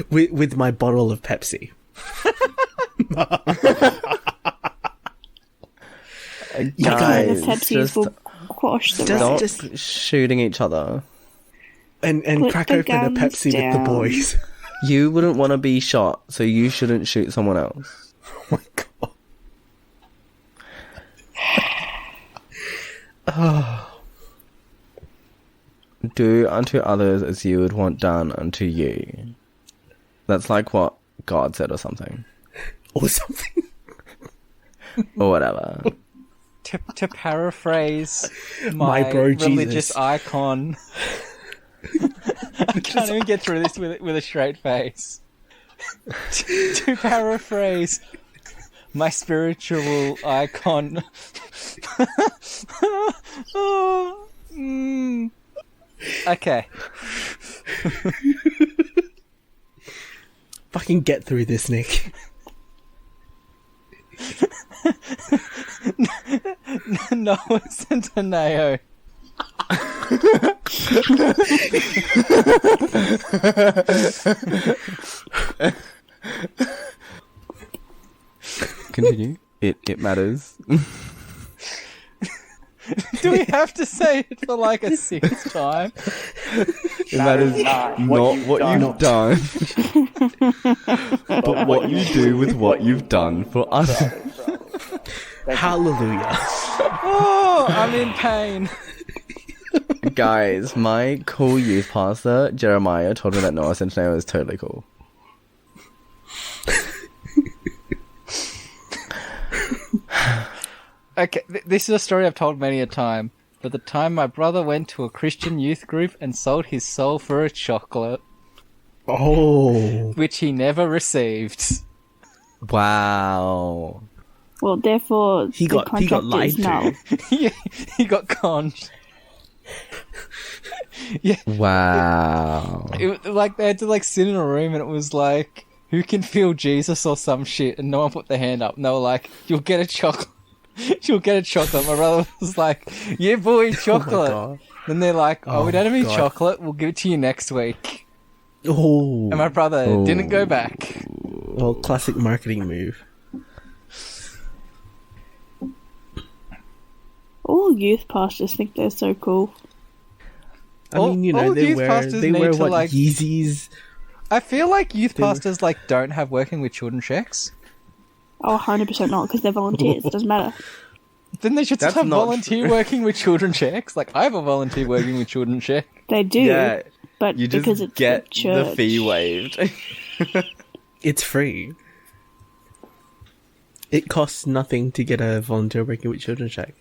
With my bottle of Pepsi. Guys, the Pepsis just will quash the Just- rest. stop shooting each other. And Put crack the open a guns Pepsi with the down. boys. You wouldn't want to be shot, so you shouldn't shoot someone else. Oh my god. Do unto others as you would want done unto you. That's like what God said or something. Or something. Or whatever. To paraphrase My my bro religious Jesus. icon. I can't even get through this with a straight face. To paraphrase my spiritual icon. Okay. Fucking get through this, Nick. Noah Centineo. Continue. It matters. Do we have to say it for like a sixth time? It matters not what you've done, but what you do with what you've done for others. Hallelujah. Oh, I'm in pain. Guys, my cool youth pastor, Jeremiah, told me that Noah Centineo was totally cool. Okay, this is a story I've told many a time. But the time my brother went to a Christian youth group and sold his soul for a chocolate. Oh. Which he never received. Wow. Well, therefore, He got lied is null. Yeah, he got conned. Yeah. Wow. They had to sit in a room and it was like, who can feel Jesus or some shit? And no one put their hand up. And they were like, you'll get a chocolate. You'll get a chocolate. My brother was like, yeah, boy, chocolate. God. Then they're like, we don't have any God. chocolate. We'll give it to you next week. Oh. And my brother didn't go back. Well, classic marketing move. All youth pastors think they're so cool. I mean, all they youth wear pastors what, need to, Yeezys. I feel like youth pastors don't have working with children checks. Oh, 100% not, because they're volunteers. It doesn't matter. Then they should That's have not volunteer true. working with children checks. Like, I have a volunteer working with children check. They do, Yeah, but you because just it's get the church. the fee waived. It's free. It costs nothing to get a volunteer working with children check.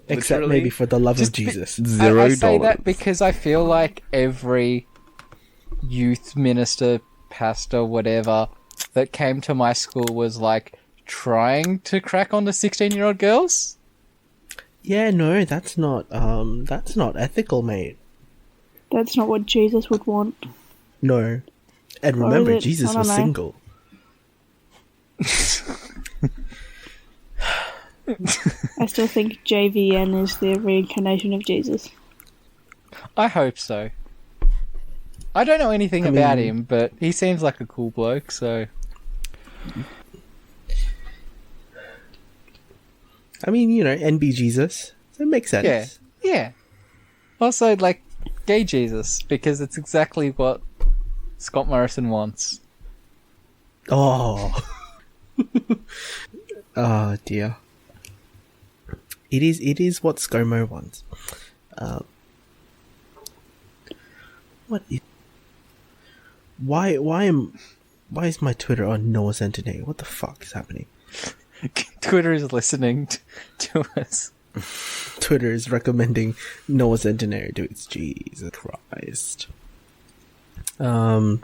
Except Literally. maybe for the love Just of Jesus. I say $0. that because I feel like every youth minister, pastor, whatever, that came to my school was trying to crack on to 16-year-old girls. Yeah, no, that's not ethical, mate. That's not what Jesus would want. No. And Or remember, is it? Jesus I don't was know. single. I still think JVN is the reincarnation of Jesus. I hope so. I don't know anything about him, but he seems like a cool bloke, so... I mean, NB Jesus. So it makes sense. Yeah. Also, gay Jesus, because it's exactly what Scott Morrison wants. Oh. Oh, dear. It is what ScoMo wants. Why is my Twitter on Noah Centineo? What the fuck is happening? Twitter is listening to us. Twitter is recommending Noah Centineo to its Jesus Christ. Did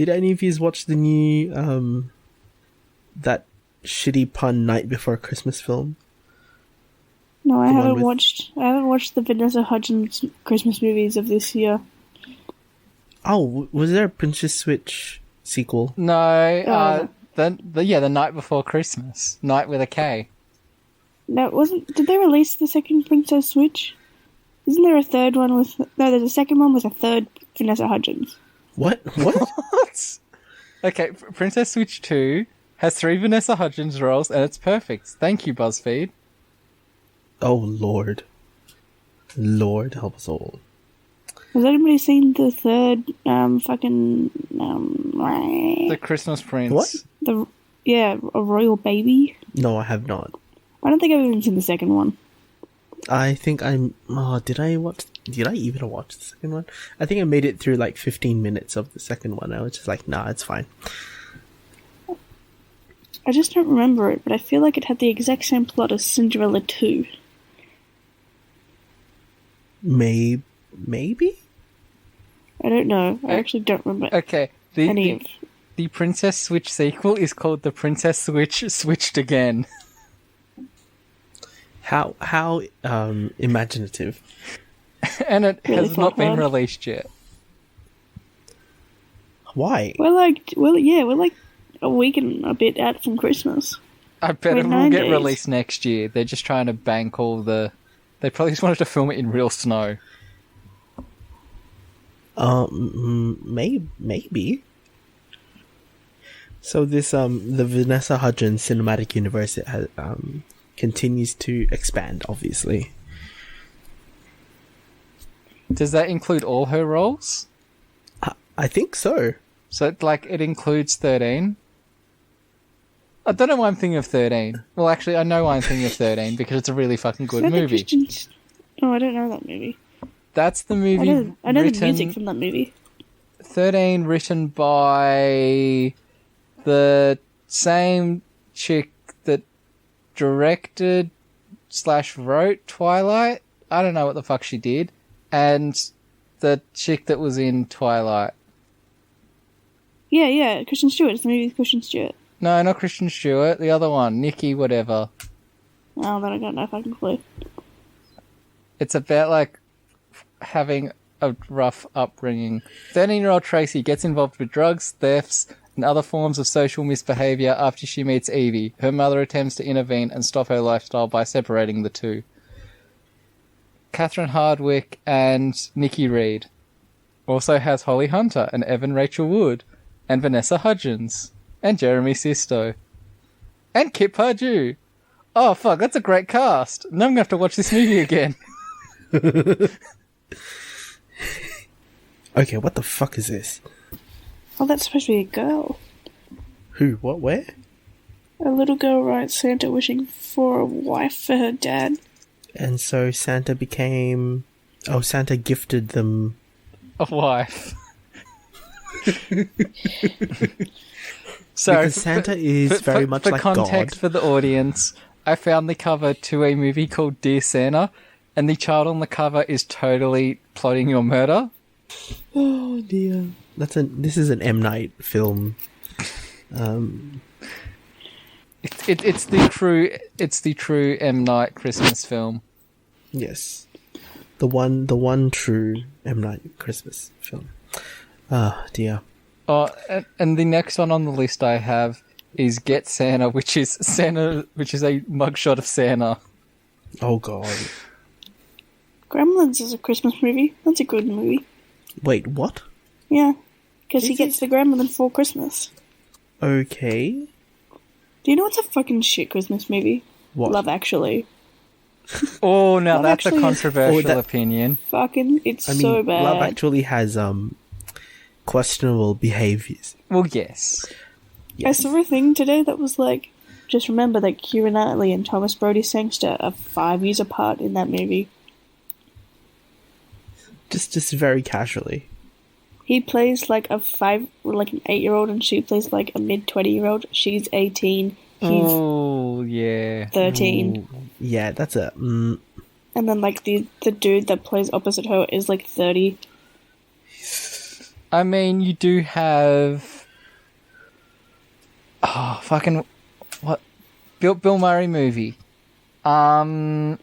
any of you watch the new that shitty pun Night Before Christmas film? No, I The one haven't with- watched. I haven't watched the Vanessa Hudgens Christmas movies of this year. Oh, was there a Princess Switch sequel? No, the Night Before Christmas. Night with a K. No, it wasn't. Did they release the second Princess Switch? Isn't there a third one with? No, there's a second one with a third Vanessa Hudgens. What? What? What? Okay, Princess Switch 2 has 3 Vanessa Hudgens roles, and it's perfect. Thank you, BuzzFeed. Oh, Lord. Lord help us all. Has anybody seen the third The Christmas Prince. What? a royal baby? No, I have not. I don't think I've even seen the second one. I think I'm... Oh, did I even watch the second one? I think I made it through 15 minutes of the second one. I was just like, nah, it's fine. I just don't remember it, but I feel like it had the exact same plot as Cinderella 2. Maybe? I don't know. I actually don't remember Okay, any of... the Princess Switch sequel is called The Princess Switch Switched Again. How imaginative. And it Really has not been thought hard. released yet. Why? We're like a week and a bit out from Christmas. I bet Wait, it will 9 get days. released next year. They're just trying to bank all the... They probably just wanted to film it in real snow. Maybe. So this the Vanessa Hudgens cinematic universe it has, continues to expand, obviously. Does that include all her roles? I think so. So, it includes 13? I don't know why I'm thinking of 13. Well, actually, I know why I'm thinking of 13, because it's a really fucking good Where the movie. Christians... Oh, I don't know that movie. That's the movie. I know the music from that movie. 13, written by the same chick that directed / wrote Twilight. I don't know what the fuck she did. And the chick that was in Twilight. Yeah, Kristen Stewart. It's the movie with Kristen Stewart. No, not Kristen Stewart. The other one, Nikki whatever. Oh, then I don't know if I can clue. It's about, like, having a rough upbringing. 13-year-old Tracy gets involved with drugs, thefts, and other forms of social misbehavior after she meets Evie. Her mother attempts to intervene and stop her lifestyle by separating the two. Catherine Hardwicke and Nikki Reed. Also has Holly Hunter and Evan Rachel Wood and Vanessa Hudgens and Jeremy Sisto and Kip Pardue. Oh fuck, that's a great cast. Now I'm gonna have to watch this movie again. Okay, what the fuck is this? Oh, that's supposed to be a girl. Who? What? Where? A little girl writes Santa wishing for a wife for her dad. And so Santa became... Oh, Santa gifted them... A wife. So, because Santa is very much like God. For context for the audience, I found the cover to a movie called Dear Santa, and the child on the cover is totally plotting your murder. Oh dear. This is an M. Night film. It's the true M. Night Christmas film. Yes. The one true M. Night Christmas film. Ah, dear. Oh, and the next one on the list I have is Get Santa, which is a mugshot of Santa. Oh god. Gremlins is a Christmas movie. That's a good movie. Wait, what? Yeah, because he gets the gremlin for Christmas. Okay. Do you know what's a fucking shit Christmas movie? What? Love Actually. Oh, now Love that's a Actually controversial opinion. Fucking, it's so bad. Love Actually has questionable behaviors. Well, yes. I saw a thing today that was like, just remember that Keira Knightley and Thomas Brodie Sangster are 5 years apart in that movie. Just very casually. He plays like an 8-year-old, and she plays like a mid-20-year-old. She's 18. Oh, yeah. 13. Ooh, yeah, that's a... And then like the dude that plays opposite her is like 30. I mean, you do have... Oh, fucking... What? Bill Murray movie. Groundhog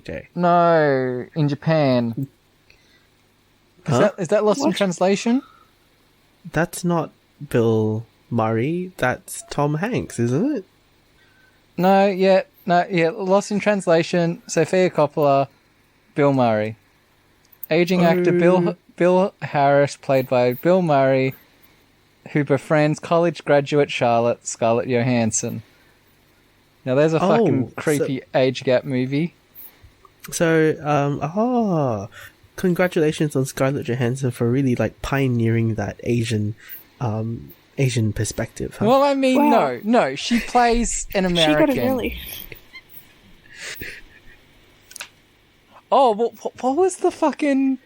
Day. No, in Japan. Huh? Is that Lost in Translation? That's not Bill Murray. That's Tom Hanks, isn't it? No, Lost in Translation, Sophia Coppola, Bill Murray. Aging actor Bill Harris, played by Bill Murray, who befriends college graduate Scarlett Johansson. Now there's a fucking creepy age gap movie. So, congratulations on Scarlett Johansson for really like pioneering that Asian perspective. Huh? Well, I mean, wow. No, she plays an American. She got it early. Oh, what was the fucking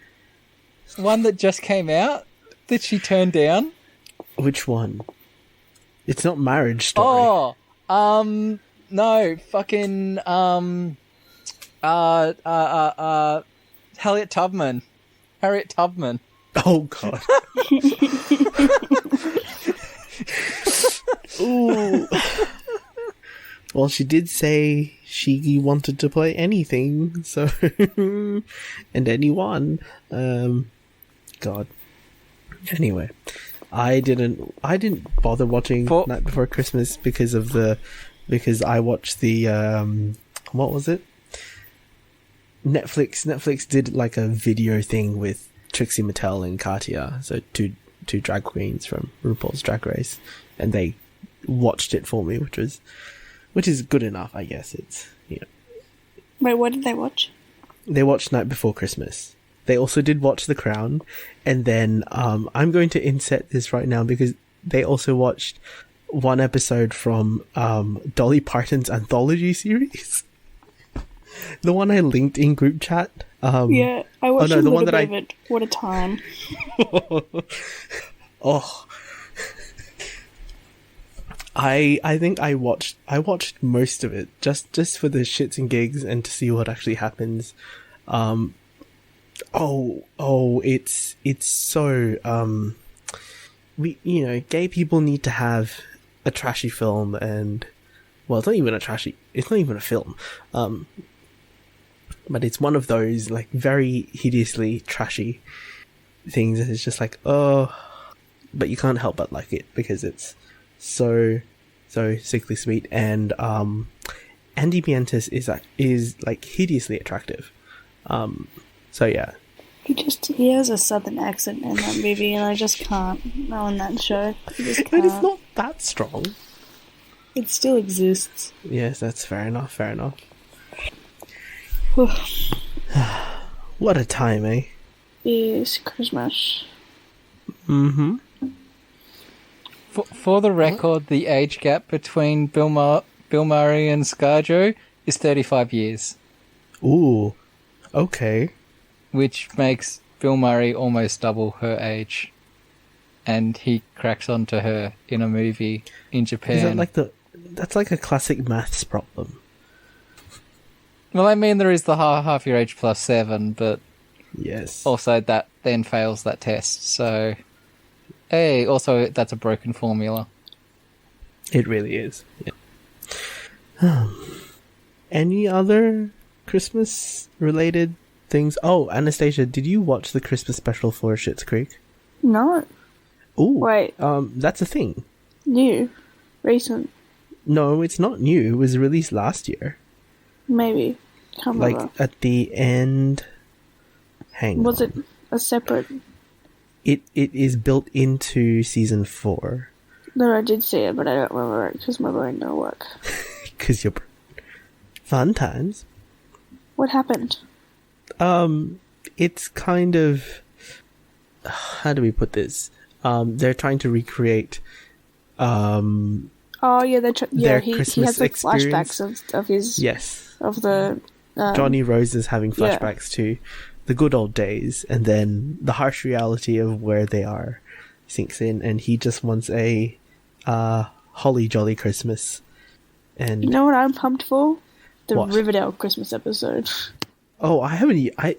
one that just came out that she turned down? Which one? It's not Marriage Story. Oh, no, fucking, Harriet Tubman. Oh, God. Ooh. Well, she did say she wanted to play anything, so... and anyone. God. Anyway. I didn't bother watching Night Before Christmas because I watched the, what was it? Netflix did like a video thing with Trixie Mattel and Katia, so two drag queens from RuPaul's Drag Race, and they watched it for me, which is good enough, I guess. It's, you know. Wait, what did they watch? They watched Night Before Christmas. They also did watch The Crown, and then I'm going to insert this right now because they also watched one episode from Dolly Parton's anthology series. The one I linked in group chat. Yeah, I watched no, a the little one that bit of it. What a time. Oh, I think I watched most of it just for the shits and gigs and to see what actually happens. It's so gay people need to have a trashy film, and well, it's not even a film. But it's one of those like very hideously trashy things that is just like, oh, but you can't help but like it because it's so sickly sweet, and Andy Pientis is like hideously attractive. So yeah. He has a southern accent in that movie, and I just can't. No, in that show, I just can't. But it's not that strong. It still exists. Yes, that's fair enough. What a time, eh? Yes, Christmas. Mm-hmm. For the record, the age gap between Bill Murray and ScarJo is 35 years. Ooh, okay. Which makes Bill Murray almost double her age. And he cracks onto her in a movie in Japan. Is that like that's like a classic maths problem. Well, I mean, there is the half your age plus 7, but yes, also that then fails that test. So, hey, also that's a broken formula. It really is. Yeah. Any other Christmas-related things? Oh, Anastasia, did you watch the Christmas special for Schitt's Creek? No. Ooh, wait. That's a thing. New, recent. No, it's not new. It was released last year. Maybe. Can't remember. Like at the end. Was it a separate? It is built into season 4. No, I did see it, but I don't remember it because my brain don't work. Because you're fun times. What happened? It's kind of, how do we put this? They're trying to recreate. Oh yeah, he has like experience. flashbacks of his Yes, of the Johnny Rose is having flashbacks to the good old days, and then the harsh reality of where they are sinks in, and he just wants a holly jolly Christmas. And you know what I'm pumped for? The what? Riverdale Christmas episode. Oh, I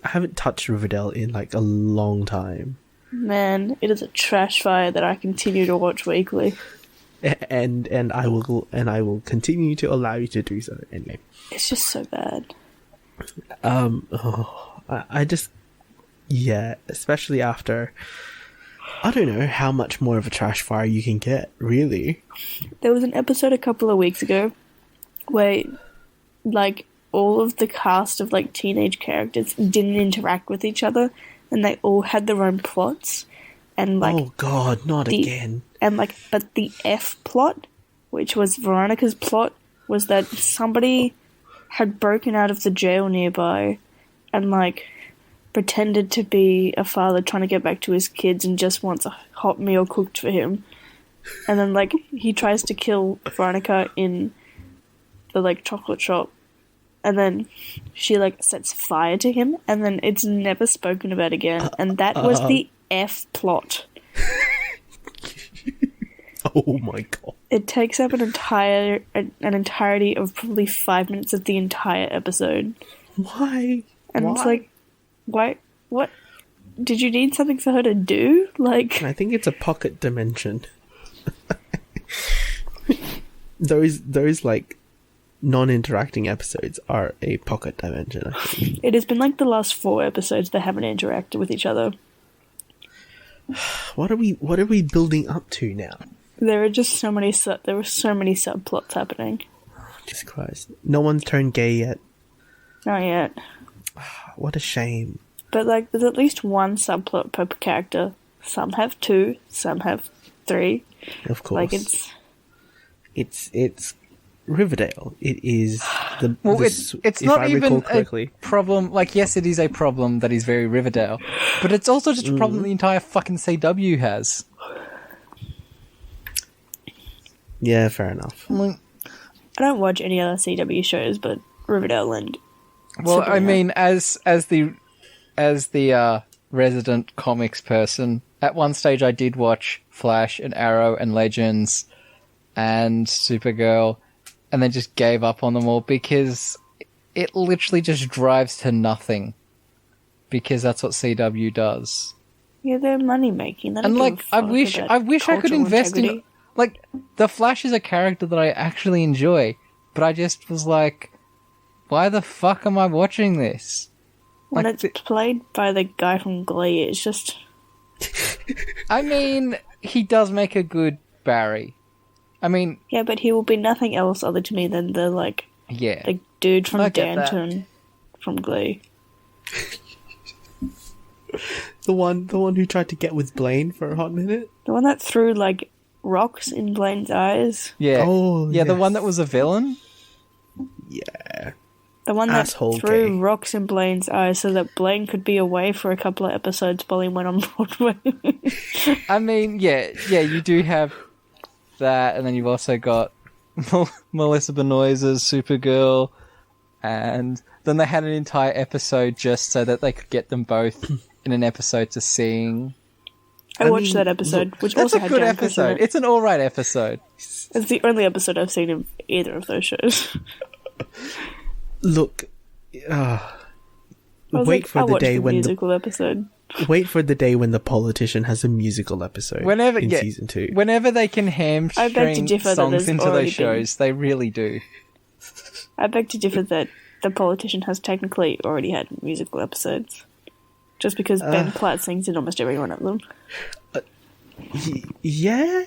haven't touched Riverdale in like a long time. Man, it is a trash fire that I continue to watch weekly. And I will continue to allow you to do so anyway. It's just so bad. I just, especially after, I don't know how much more of a trash fire you can get, really. There was an episode a couple of weeks ago where, like, all of the cast of, like, teenage characters didn't interact with each other, and they all had their own plots, and, like... Oh, God, not again. And, like, but the F plot, which was Veronica's plot, was that somebody had broken out of the jail nearby and, like, pretended to be a father trying to get back to his kids and just wants a hot meal cooked for him. And then, like, he tries to kill Veronica in the, like, chocolate shop. And then she, like, sets fire to him, and then it's never spoken about again. And that was the F plot. Oh my God. It takes up an entirety of probably 5 minutes of the entire episode. Why? And it's like, why? What? Did you need something for her to do? Like, I think it's a pocket dimension. those like non-interacting episodes are a pocket dimension, I think. It has been like the last 4 episodes they haven't interacted with each other. What are we building up to now? There are just so many subplots happening. Jesus Christ. No one's turned gay yet. Not yet. What a shame. But, like, there's at least one subplot per character. Some have 2, some have 3. Of course. Like, it's Riverdale. It is the... Well, it's not even a problem. Like, yes, it is a problem that is very Riverdale, but it's also just a problem the entire fucking CW has. Yeah, fair enough. I don't watch any other CW shows, but Riverdale and Well, I Superman. mean, as the resident comics person, at one stage I did watch Flash and Arrow and Legends and Supergirl, and then just gave up on them all because it literally just drives to nothing. Because that's what CW does. Yeah, they're money making. And like, I wish I could invest in. Like, the Flash is a character that I actually enjoy, but I just was like, why the fuck am I watching this? When Like, it's played by the guy from Glee, it's just... I mean, he does make a good Barry. I mean, Yeah, but he will be nothing else other to me than the yeah. the dude from I get that. Downton from Glee. The one who tried to get with Blaine for a hot minute. The one that threw, rocks in Blaine's eyes. Yeah. Oh, yeah, the yes. one that was a villain? Yeah. The one that Asshole threw gay. rocks in Blaine's eyes so that Blaine could be away for a couple of episodes while he went on Broadway. I mean, yeah, you do have that, and then you've also got Melissa Benoist's Supergirl, and then they had an entire episode just so that they could get them both in an episode to sing. I watched that episode, which That's also a had good Jan Chris in episode. it. It's an alright episode. It's the only episode I've seen of either of those shows. Look, I was wait like, for I'll the watch day the when musical episode. wait for the day when the politician has a musical episode. Whenever, in yeah, season 2. whenever they can I beg to hamstring differ that songs there's into already those shows, they really do. I beg to differ that the politician has technically already had musical episodes. Just because Ben Platt sings in almost every one of them. Yeah,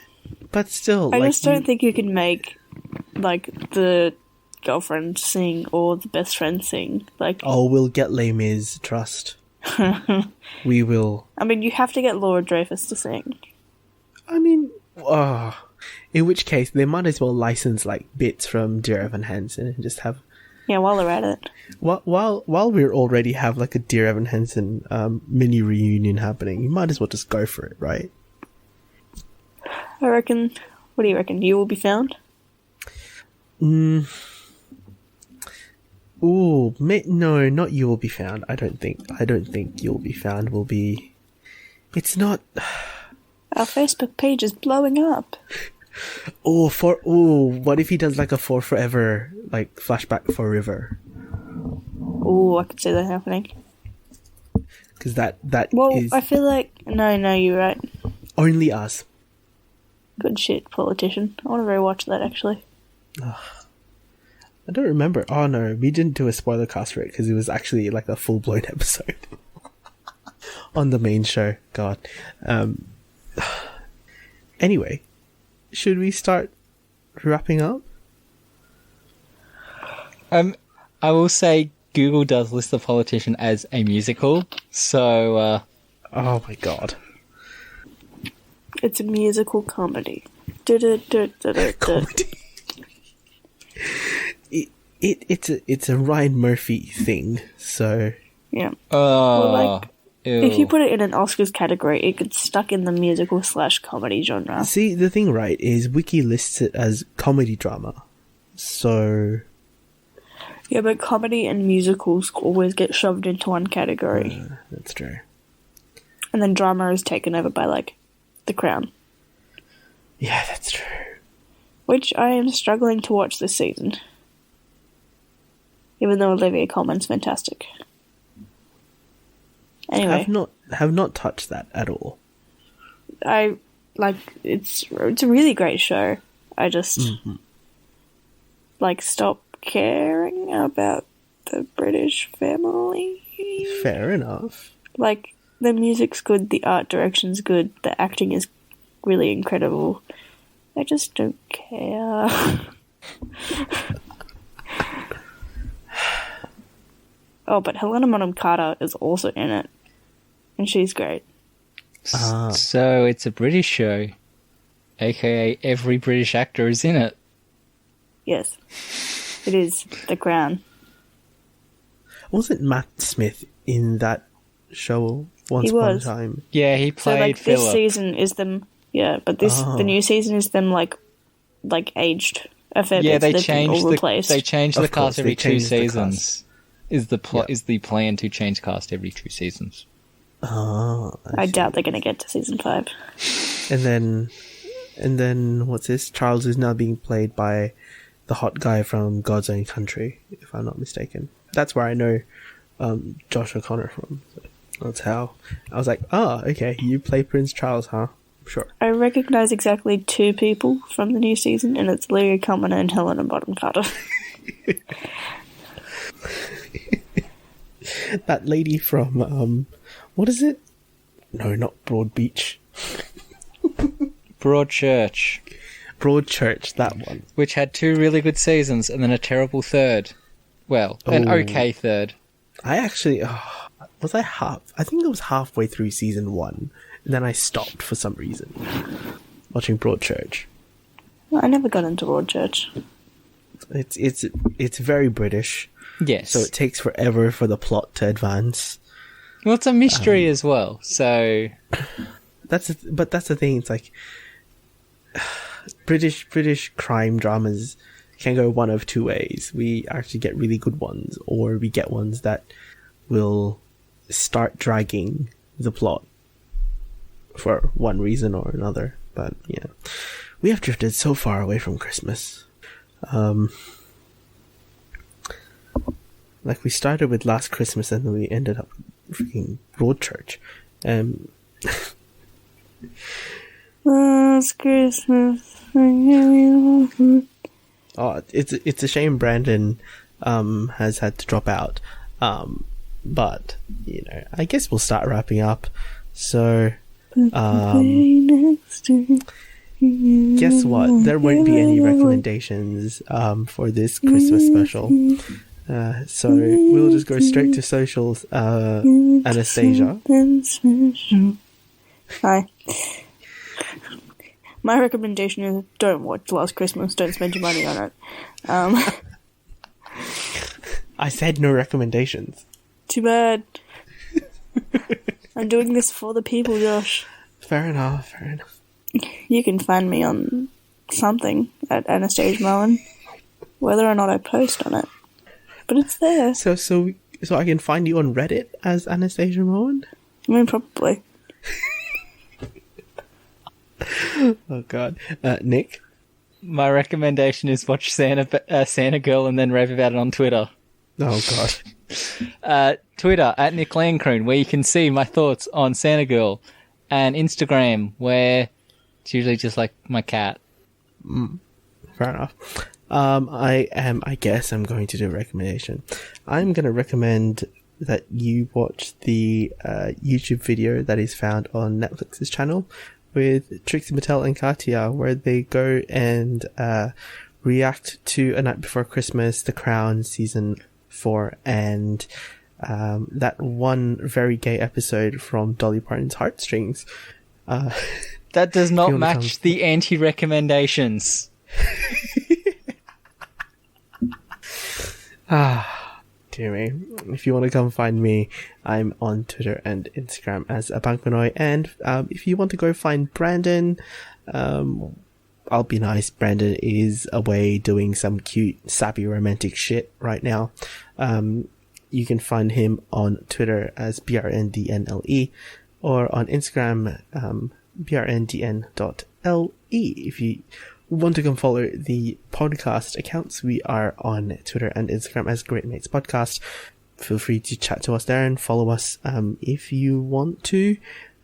but still, I just don't think you can make, the girlfriend sing or the best friend sing. Oh, we'll get Les Mis, trust. We will. I mean, you have to get Laura Dreyfus to sing. I mean, in which case they might as well license bits from Dear Evan Hansen and just have. Yeah, while they're at it. While we already have a Dear Evan Hansen mini reunion happening, you might as well just go for it, right? I reckon. What do you reckon? You Will Be Found? Ooh, no, not You Will Be Found. I don't think You Will Be Found will be. It's not. Our Facebook page is blowing up. What if he does a For Forever, flashback for River? Oh, I could see that happening. Because that Well, is I feel like... No, you're right. only us. Good shit, politician. I want to rewatch that, actually. I don't remember. Oh no, we didn't do a spoiler cast for it because it was actually a full-blown episode on the main show. God. Anyway, should we start wrapping up? I will say Google does list The Politician as a musical, so Oh my god. It's a musical comedy. Comedy. It's a Ryan Murphy thing, so Yeah. ew. If you put it in an Oscars category, it gets stuck in the musical/comedy genre. see the thing right is Wiki lists it as comedy drama. So Yeah, but comedy and musicals always get shoved into one category. that's true. And then drama is taken over by, The Crown. Yeah, that's true. Which I am struggling to watch this season. Even though Olivia Colman's fantastic. Anyway. Have not touched that at all. It's a really great show. I just stop caring about the British family. Fair enough. The music's good, the art direction's good, the acting is really incredible. I just don't care. Oh, but Helena Bonham Carter is also in it. And she's great. So it's a British show, aka every British actor is in it. Yes. It is The Crown. Wasn't Matt Smith in that show once upon a time? Yeah, he played this Philip. season is them... Yeah, but the new season is them, aged a fair bit. Yeah, so they they've been all changed replaced. the cast every They two changed the seasons. cast. is the plan to change cast every 2 seasons. Oh, I doubt they're going to get to season 5. And then what's this? Charles is now being played by the hot guy from God's Own Country, if I'm not mistaken. That's where I know Josh O'Connor from. So that's how I was like, okay, you play Prince Charles, huh? Sure. I recognise exactly 2 people from the new season, and it's Lyria Cumberland and Helena Bonham Carter. That lady from what is it? No, not Broadbeach. Broadchurch. Broadchurch, that one. Which had 2 really good seasons and then a terrible third. Well, an okay third. I actually was I think it was halfway through season 1, and then I stopped for some reason watching Broadchurch. I never got into Broadchurch. It's very British. Yes. So it takes forever for the plot to advance. Well, it's a mystery as well, so... That's the thing, it's like... British crime dramas can go one of 2 ways. We actually get really good ones, or we get ones that will start dragging the plot for one reason or another. But, yeah. We have drifted so far away from Christmas. Like, we started with Last Christmas and then we ended up freaking Broadchurch. Last Christmas. Oh, it's a shame Brandon has had to drop out. But, I guess we'll start wrapping up. So, guess what? There won't be any recommendations for this Christmas special. So we'll just go straight to socials. Anastasia. Hi. My recommendation is don't watch Last Christmas. Don't spend your money on it. I said no recommendations. Too bad. I'm doing this for the people, Josh. Fair enough. You can find me on something at Anastasia Moen, whether or not I post on it. But it's there. So I can find you on Reddit as Anastasia Moen? I mean, probably. Oh god. Nick? My recommendation is watch Santa Girl and then rave about it on Twitter. Oh god. Twitter at Nick Landcroon, where you can see my thoughts on Santa Girl, and Instagram, where it's usually just like my cat. Fair enough. I guess I'm going to do a recommendation. I'm going to recommend that you watch the YouTube video that is found on Netflix's channel with Trixie Mattel and Katya, where they go and react to A Night Before Christmas, The Crown Season 4, and that one very gay episode from Dolly Parton's Heartstrings. That does not match the anti-recommendations. Dear me. If you want to come find me, I'm on Twitter and Instagram as Abankmanoy, and if you want to go find Brandon, I'll be nice. Brandon is away doing some cute, sappy, romantic shit right now. You can find him on Twitter as BRNDNLE, or on Instagram, brndn.le. If you want to come follow the podcast accounts, we are on Twitter and Instagram as Great Mates Podcast. Feel free to chat to us there and follow us if you want to.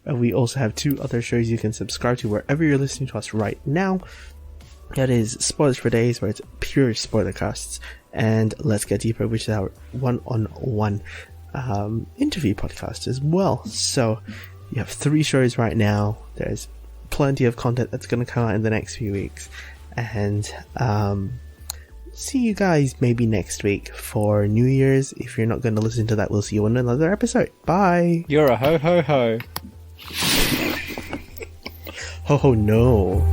We also have 2 other shows you can subscribe to wherever you're listening to us right now. That is Spoilers for Days, where it's pure spoiler casts, and Let's Get Deeper, which is our one-on-one interview podcast as well. So you have 3 shows right now. There's plenty of content that's going to come out in the next few weeks, and see you guys maybe next week for New Year's. If you're not going to listen to that, we'll see you on another episode. Bye. You're a ho ho ho. Ho ho no.